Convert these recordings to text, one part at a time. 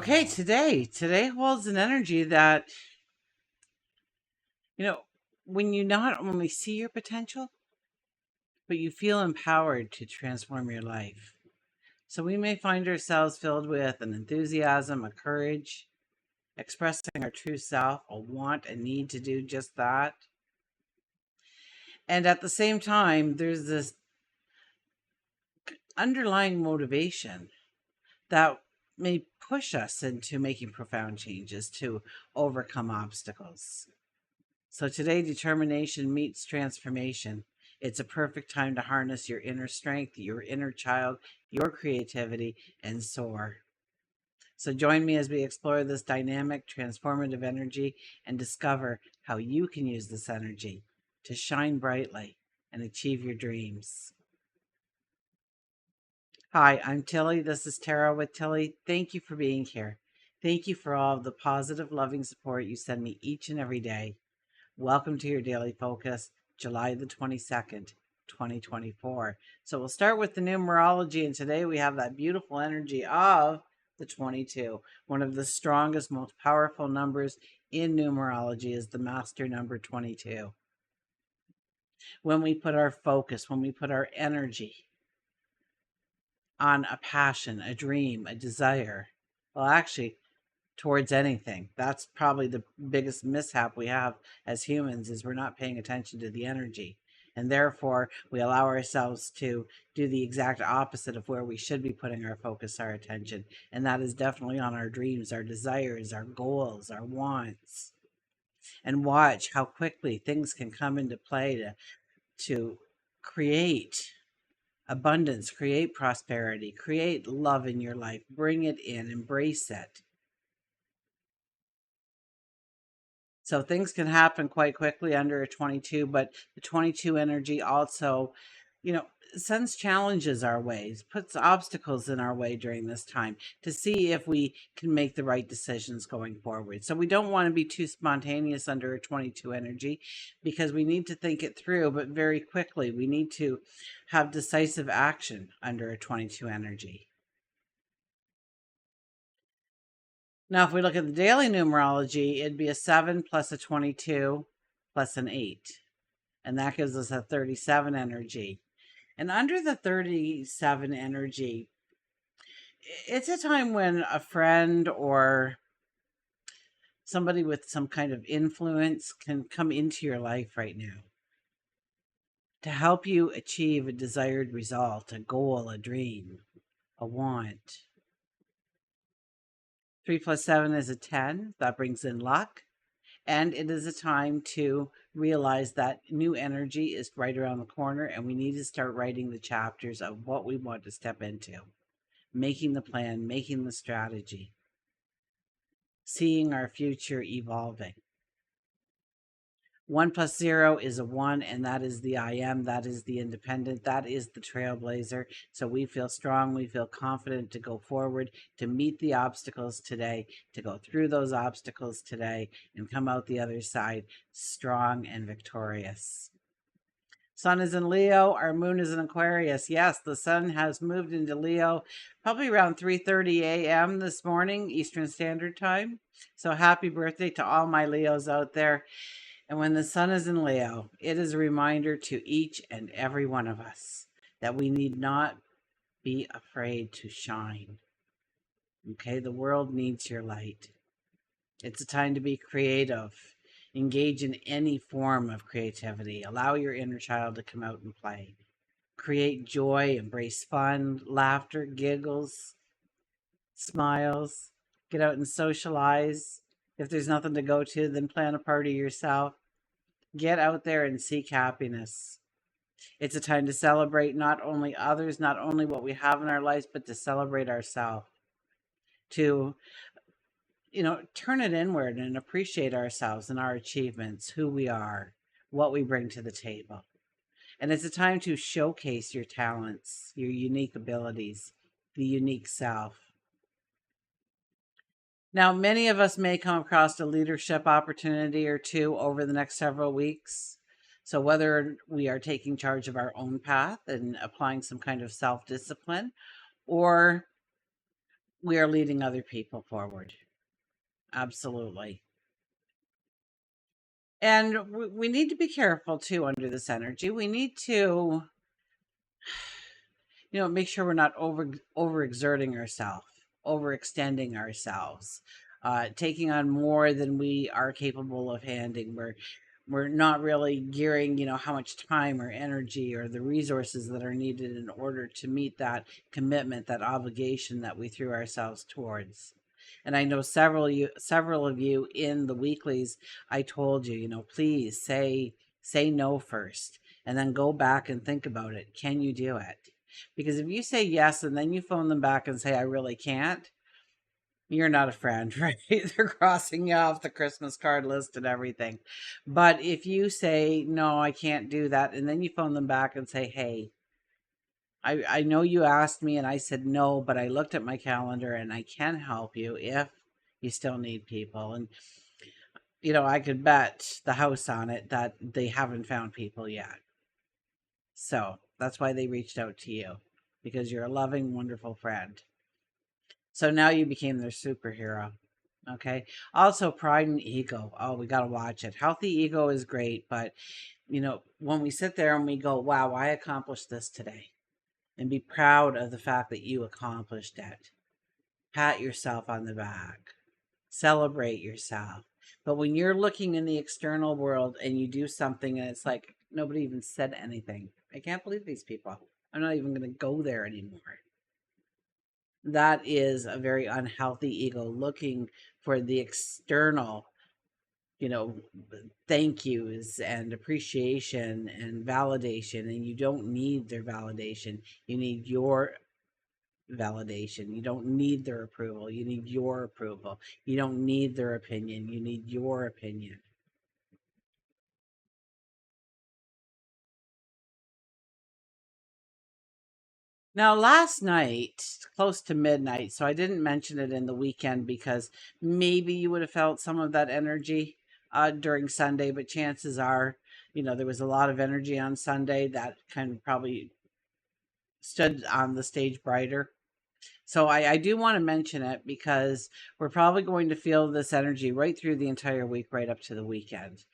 Okay, today holds an energy that, you know, when you not only see your potential, but you feel empowered to transform your life. So we may find ourselves filled with an enthusiasm, a courage, expressing our true self, a want, a need to do just that. And at the same time, there's this underlying motivation that may push us into making profound changes to overcome obstacles. So today, determination meets transformation. It's a perfect time to harness your inner strength, your inner child, your creativity, and soar. So join me as we explore this dynamic, transformative energy and discover how you can use this energy to shine brightly and achieve your dreams. Hi, I'm Tilly. This is Tarot with Tilly. Thank you for being here. Thank you for all of the positive, loving support you send me each and every day. Welcome to your daily focus, July the 22nd, 2024. So we'll start with the numerology, and today we have that beautiful energy of the 22. One of the strongest, most powerful numbers in numerology is the master number 22. When we put our focus, when we put our energy on a passion, a dream, a desire, well, actually, towards anything. That's probably the biggest mishap we have as humans is we're not paying attention to the energy. And therefore, we allow ourselves to do the exact opposite of where we should be putting our focus, our attention. And that is definitely on our dreams, our desires, our goals, our wants. And watch how quickly things can come into play to create abundance, create prosperity, create love in your life. Bring it in, embrace it. So things can happen quite quickly under a 22, but the 22 energy also, sends challenges our ways, puts obstacles in our way during this time to see if we can make the right decisions going forward. So we don't want to be too spontaneous under a 22 energy because we need to think it through, but very quickly we need to have decisive action under a 22 energy. Now, if we look at the daily numerology, it'd be a 7 plus a 22 plus an 8. And that gives us a 37 energy. And under the 37 energy, it's a time when a friend or somebody with some kind of influence can come into your life right now to help you achieve a desired result, a goal, a dream, a want. 3 plus 7 is a 10. That brings in luck. And it is a time to realize that new energy is right around the corner, and we need to start writing the chapters of what we want to step into, making the plan, making the strategy, seeing our future evolving. 1 plus 0 is a 1, and that is the I am, that is the independent, that is the trailblazer. So we feel strong, we feel confident to go forward, to meet the obstacles today, to go through those obstacles today, and come out the other side strong and victorious. Sun is in Leo, our moon is in Aquarius. Yes, the sun has moved into Leo probably around 3:30 a.m. this morning, Eastern Standard Time. So happy birthday to all my Leos out there. And when the sun is in Leo, it is a reminder to each and every one of us that we need not be afraid to shine. Okay, the world needs your light. It's a time to be creative. Engage in any form of creativity. Allow your inner child to come out and play. Create joy, embrace fun, laughter, giggles, smiles. Get out and socialize. If there's nothing to go to, then plan a party yourself. Get out there and seek happiness. It's a time to celebrate not only others, not only what we have in our lives, but to celebrate ourselves. To, turn it inward and appreciate ourselves and our achievements, who we are, what we bring to the table. And it's a time to showcase your talents, your unique abilities, the unique self. Now, many of us may come across a leadership opportunity or two over the next several weeks. So whether we are taking charge of our own path and applying some kind of self-discipline, or we are leading other people forward. Absolutely. And we need to be careful too under this energy. We need to, make sure we're not overexerting ourselves, overextending ourselves, taking on more than we are capable of handling. We're not really gearing, how much time or energy or the resources that are needed in order to meet that commitment, that obligation that we threw ourselves towards. And I know several of you in the weeklies, I told you, please say no first and then go back and think about it. Can you do it? Because if you say yes and then you phone them back and say, I really can't, you're not a friend, right? They're crossing you off the Christmas card list and everything. But if you say, no, I can't do that, and then you phone them back and say, hey, I know you asked me and I said no, but I looked at my calendar and I can help you if you still need people. And, I could bet the house on it that they haven't found people yet. So that's why they reached out to you, because you're a loving, wonderful friend. So now you became their superhero. Okay. Also, pride and ego. Oh, we got to watch it. Healthy ego is great. But, when we sit there and we go, wow, I accomplished this today, and be proud of the fact that you accomplished it, pat yourself on the back, celebrate yourself. But when you're looking in the external world and you do something and it's like, nobody even said anything, I can't believe these people. I'm not even going to go there anymore. That is a very unhealthy ego, looking for the external, you know, thank yous and appreciation and validation. And you don't need their validation. You need your validation. You don't need their approval. You need your approval. You don't need their opinion. You need your opinion. Now, last night, close to midnight, so I didn't mention it in the weekend because maybe you would have felt some of that energy during Sunday, but chances are, there was a lot of energy on Sunday that kind of probably stood on the stage brighter. So I do want to mention it because we're probably going to feel this energy right through the entire week, right up to the weekend.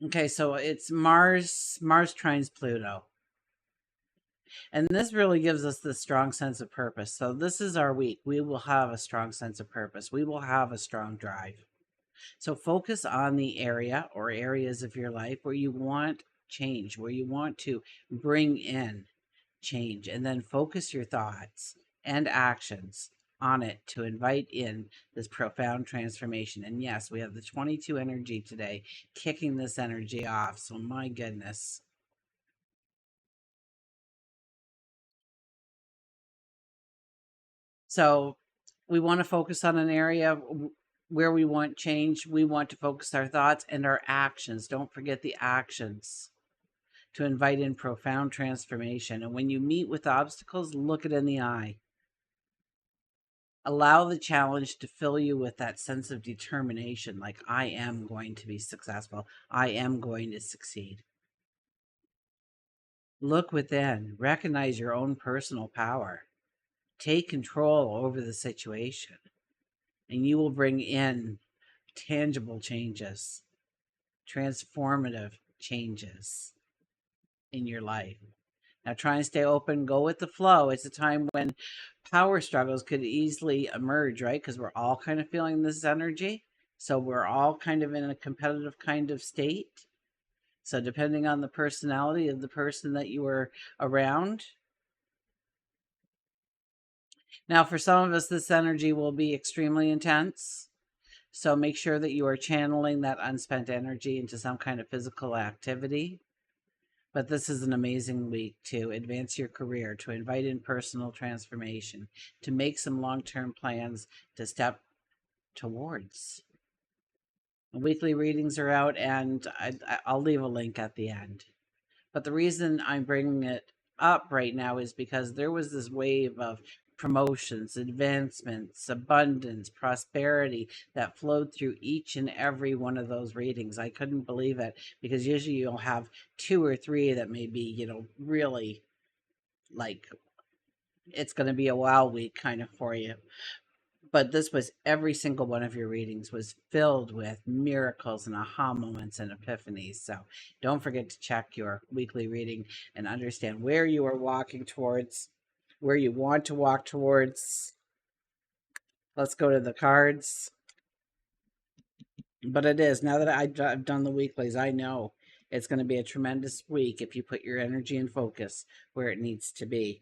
Okay, so it's Mars trines Pluto. And this really gives us this strong sense of purpose. So this is our week. We will have a strong sense of purpose. We will have a strong drive. So focus on the area or areas of your life where you want change, where you want to bring in change, and then focus your thoughts and actions on it to invite in this profound transformation. And yes, we have the 22 energy today, kicking this energy off. So my goodness. So we want to focus on an area where we want change. We want to focus our thoughts and our actions. Don't forget the actions to invite in profound transformation. And when you meet with obstacles, look it in the eye. Allow the challenge to fill you with that sense of determination, like, I am going to be successful. I am going to succeed. Look within, recognize your own personal power. Take control over the situation, and you will bring in tangible changes, transformative changes in your life. Now, try and stay open, go with the flow. It's a time when power struggles could easily emerge, right? Because we're all kind of feeling this energy. So we're all kind of in a competitive kind of state. So depending on the personality of the person that you were around. Now, for some of us, this energy will be extremely intense. So make sure that you are channeling that unspent energy into some kind of physical activity. But this is an amazing week to advance your career, to invite in personal transformation, to make some long-term plans to step towards. The weekly readings are out, and I'll leave a link at the end. But the reason I'm bringing it up right now is because there was this wave of promotions, advancements, abundance, prosperity that flowed through each and every one of those readings. I couldn't believe it, because usually you'll have two or three that may be, really like it's going to be a wow week kind of for you. But this was every single one of your readings was filled with miracles and aha moments and epiphanies. So don't forget to check your weekly reading and understand where you are walking towards, where you want to walk towards. Let's go to the cards. But it is, now that I've done the weeklies, I know it's going to be a tremendous week if you put your energy and focus where it needs to be.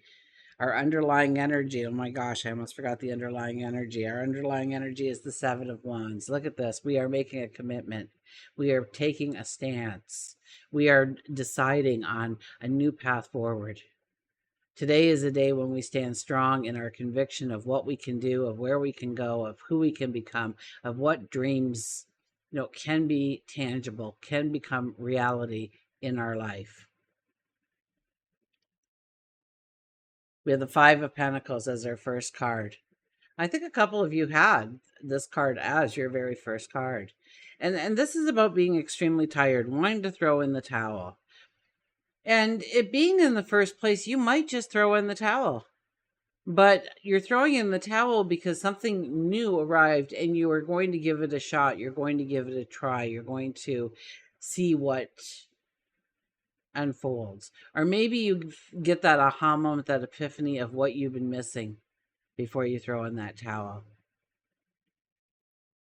Our underlying energy, oh my gosh, I almost forgot the underlying energy. Our underlying energy is the Seven of Wands. Look at this. We are making a commitment. We are taking a stance. We are deciding on a new path forward. Today is a day when we stand strong in our conviction of what we can do, of where we can go, of who we can become, of what dreams, can be tangible, can become reality in our life. We have the Five of Pentacles as our first card. I think a couple of you had this card as your very first card. And this is about being extremely tired, wanting to throw in the towel. And it being in the first place, you might just throw in the towel. But you're throwing in the towel because something new arrived and you are going to give it a shot. You're going to give it a try. You're going to see what unfolds. Or maybe you get that aha moment, that epiphany of what you've been missing before you throw in that towel.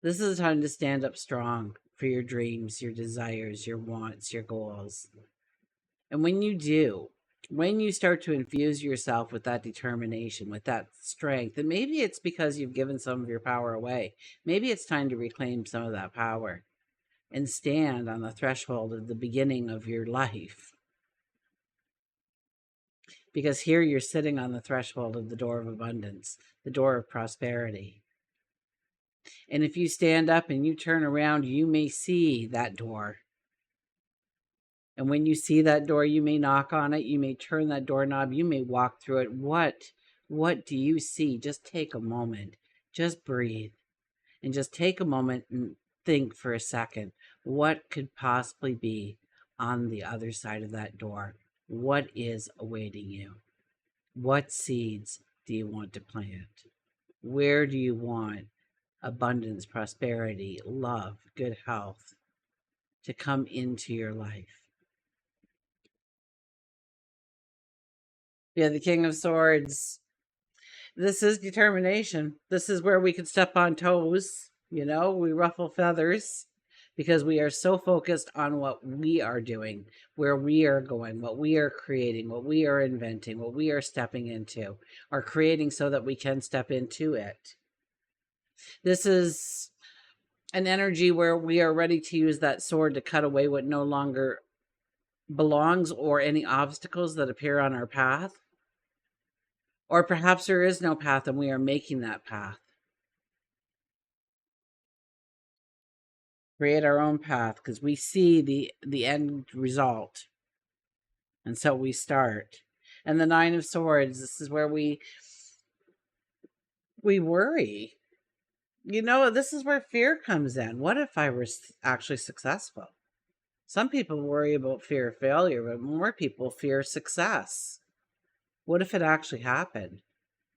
This is a time to stand up strong for your dreams, your desires, your wants, your goals. And when you do, when you start to infuse yourself with that determination, with that strength, and maybe it's because you've given some of your power away. Maybe it's time to reclaim some of that power and stand on the threshold of the beginning of your life. Because here you're sitting on the threshold of the door of abundance, the door of prosperity. And if you stand up and you turn around, you may see that door. And when you see that door, you may knock on it, you may turn that doorknob, you may walk through it. What do you see? Just take a moment, just breathe, and just take a moment and think for a second. What could possibly be on the other side of that door? What is awaiting you? What seeds do you want to plant? Where do you want abundance, prosperity, love, good health to come into your life? Yeah, the King of Swords. This is determination. This is where we can step on toes. We ruffle feathers because we are so focused on what we are doing, where we are going, what we are creating, what we are inventing, what we are stepping into, or creating so that we can step into it. This is an energy where we are ready to use that sword to cut away what no longer belongs or any obstacles that appear on our path. Or perhaps there is no path and we are making that path. Create our own path because we see the end result. And so we start. And the Nine of Swords, this is where we worry. This is where fear comes in. What if I were actually successful? Some people worry about fear of failure, but more people fear success. What if it actually happened?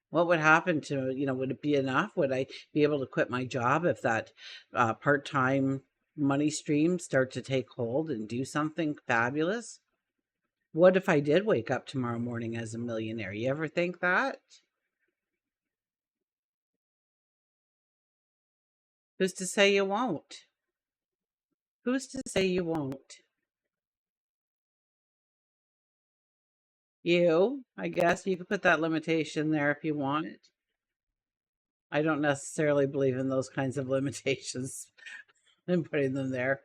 What would happen to, would it be enough? Would I be able to quit my job if that part-time money stream start to take hold and do something fabulous? What if I did wake up tomorrow morning as a millionaire? You ever think that? Who's to say you won't? Who's to say you won't? I guess you could put that limitation there if you want. I don't necessarily believe in those kinds of limitations and putting them there,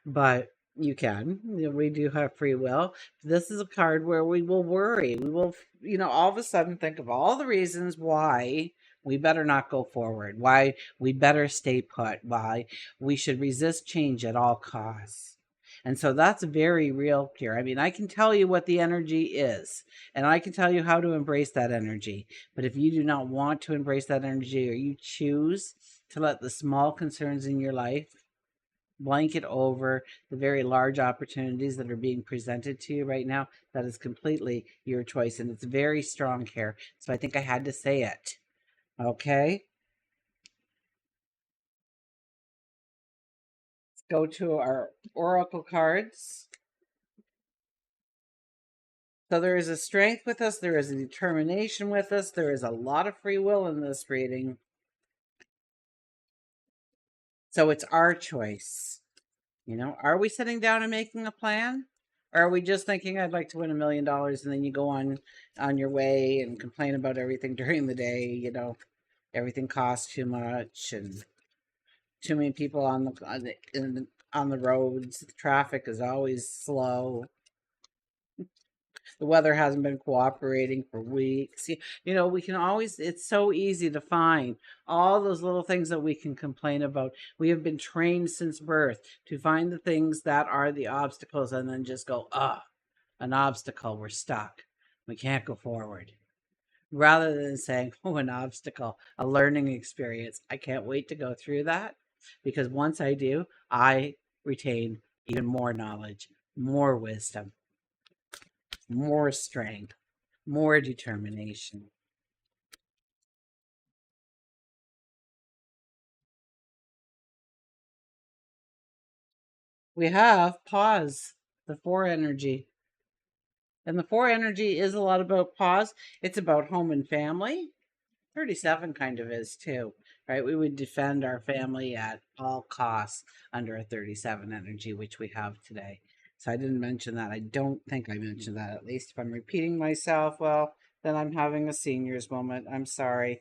but you can. We do have free will. This is a card where we will worry. We will, all of a sudden think of all the reasons why we better not go forward, why we better stay put, why we should resist change at all costs. And so that's very real here. I mean, I can tell you what the energy is, and I can tell you how to embrace that energy. But if you do not want to embrace that energy, or you choose to let the small concerns in your life blanket over the very large opportunities that are being presented to you right now. That is completely your choice, and it's very strong care. So I think I had to say it. Okay, let's go to our oracle cards. So there is a strength with us, there is a determination with us, there is a lot of free will in this reading. So it's our choice. You know, are we sitting down and making a plan? Or are we just thinking I'd like to win $1 million, and then you go on your way and complain about everything during the day, you know, everything costs too much and too many people on the roads, the traffic is always slow. The weather hasn't been cooperating for weeks. You know, we can always, it's so easy to find all those little things that we can complain about. We have been trained since birth to find the things that are the obstacles and then just go, an obstacle, we're stuck. We can't go forward. Rather than saying, oh, an obstacle, a learning experience. I can't wait to go through that because once I do, I retain even more knowledge, more wisdom, more strength, more determination. We have pause, the four energy. And the four energy is a lot about pause. It's about home and family. 37 kind of is too, right? We would defend our family at all costs under a 37 energy, which we have today. So I didn't mention that. I don't think I mentioned that. At least if I'm repeating myself, well, then I'm having a senior's moment. I'm sorry.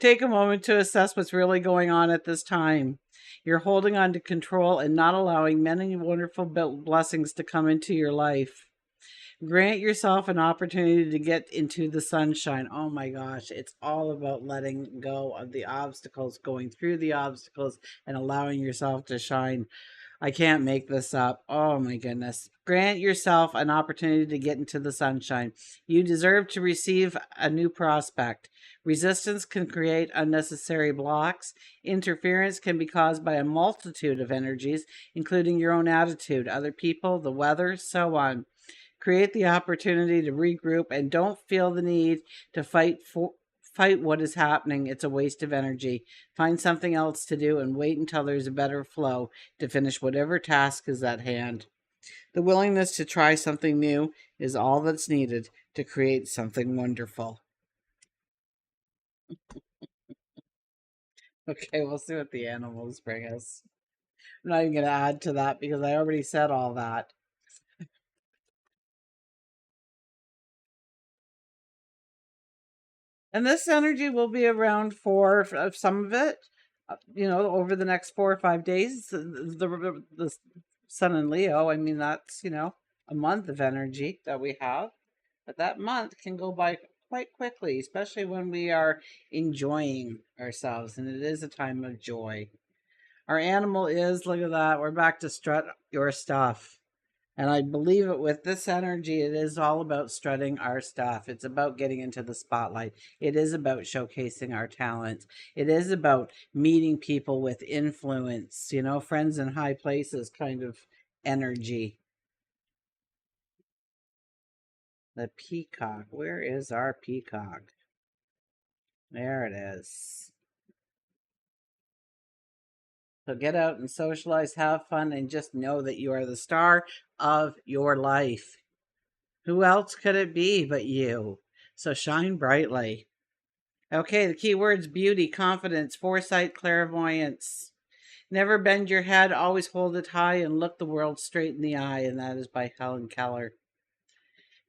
Take a moment to assess what's really going on at this time. You're holding on to control and not allowing many wonderful blessings to come into your life. Grant yourself an opportunity to get into the sunshine. Oh my gosh, it's all about letting go of the obstacles, going through the obstacles, and allowing yourself to shine. I can't make this up. Oh my goodness. Grant yourself an opportunity to get into the sunshine. You deserve to receive a new prospect. Resistance can create unnecessary blocks. Interference can be caused by a multitude of energies, including your own attitude, other people, the weather, so on. Create the opportunity to regroup and don't feel the need to fight what is happening. It's a waste of energy. Find something else to do and wait until there's a better flow to finish whatever task is at hand. The willingness to try something new is all that's needed to create something wonderful. Okay, we'll see what the animals bring us. I'm not even going to add to that because I already said all that. And this energy will be around for some of it, you know, over the next 4 or 5 days. The sun in Leo, I mean, that's, you know, a month of energy that we have. But that month can go by quite quickly, especially when we are enjoying ourselves. And it is a time of joy. Our animal is, look at that, we're back to strut your stuff. And I believe it with this energy, it is all about strutting our stuff. It's about getting into the spotlight. It is about showcasing our talents. It is about meeting people with influence, you know, friends in high places kind of energy. The peacock. Where is our peacock? There it is. So get out and socialize, have fun, and just know that you are the star of your life. Who else could it be but you? So shine brightly. Okay, the key words: beauty, confidence, foresight, clairvoyance. Never bend your head, always hold it high and look the world straight in the eye. And that is by Helen Keller.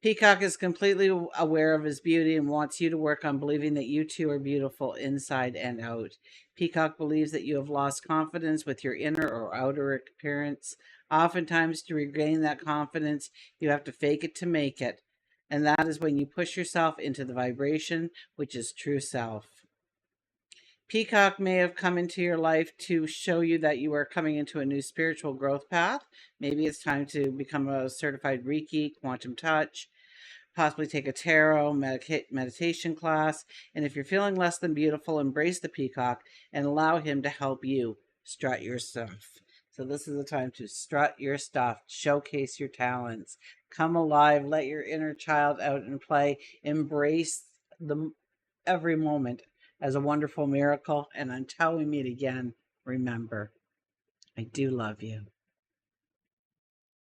Peacock is completely aware of his beauty and wants you to work on believing that you too are beautiful inside and out. Peacock believes that you have lost confidence with your inner or outer appearance. Oftentimes, to regain that confidence, you have to fake it to make it. And that is when you push yourself into the vibration, which is true self. Peacock may have come into your life to show you that you are coming into a new spiritual growth path. Maybe it's time to become a certified Reiki, quantum touch, possibly take a tarot meditation class. And if you're feeling less than beautiful, embrace the peacock and allow him to help you strut your stuff. So this is the time to strut your stuff, showcase your talents, come alive, let your inner child out and play, embrace the every moment as a wonderful miracle. And until we meet again, remember, I do love you.